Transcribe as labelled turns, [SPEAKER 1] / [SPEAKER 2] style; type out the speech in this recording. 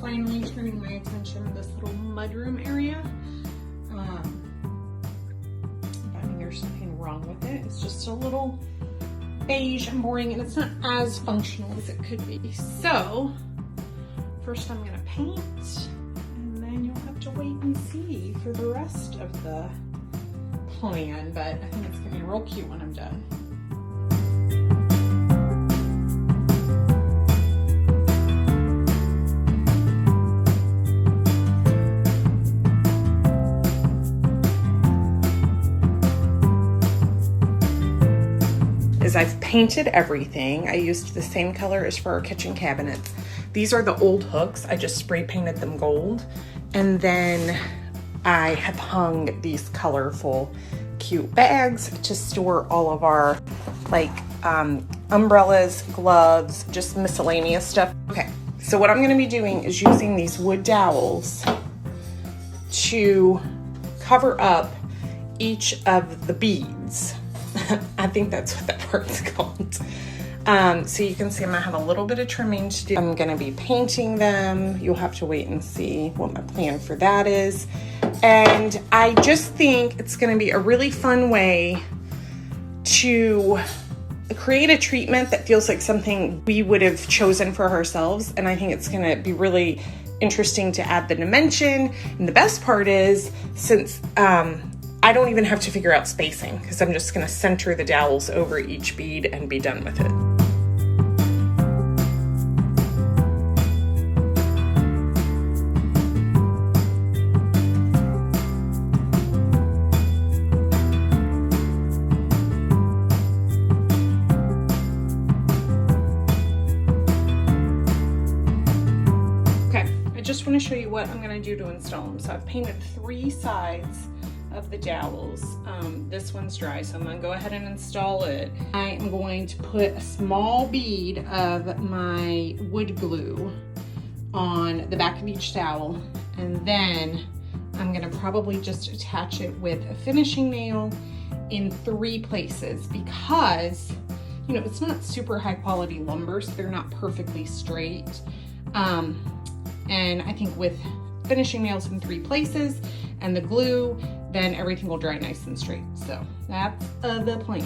[SPEAKER 1] finally turning my attention to this little mudroom area. I mean, there's nothing wrong with it. It's just a little beige and boring, and it's not as functional as it could be. So first I'm gonna paint, and then you'll have to wait and see for the rest of the plan, but I think it's gonna be real cute when I'm done. Is I've painted everything. I used the same color as for our kitchen cabinets. These are the old hooks. I just spray painted them gold. And then I have hung these colorful, cute bags to store all of our like umbrellas, gloves, just miscellaneous stuff. Okay, so what I'm gonna be doing is using these wood dowels to cover up each of the beads. I think that's what that part's called. So you can see I'm gonna have a little bit of trimming to do. I'm gonna be painting them. You'll have to wait and see what my plan for that is. And I just think it's gonna be a really fun way to create a treatment that feels like something we would have chosen for ourselves. And I think it's gonna be really interesting to add the dimension. And the best part is, since I don't even have to figure out spacing, because I'm just gonna center the dowels over each bead and be done with it. Okay, I just wanna show you what I'm gonna do to install them. So I've painted 3 sides of the dowels. This one's dry, so I'm gonna go ahead and install it. I am going to put a small bead of my wood glue on the back of each dowel, and then I'm gonna probably just attach it with a finishing nail in 3 places, because you know, it's not super high quality lumber, so they're not perfectly straight. And I think with finishing nails in 3 places and the glue, then everything will dry nice and straight. So that's the plan.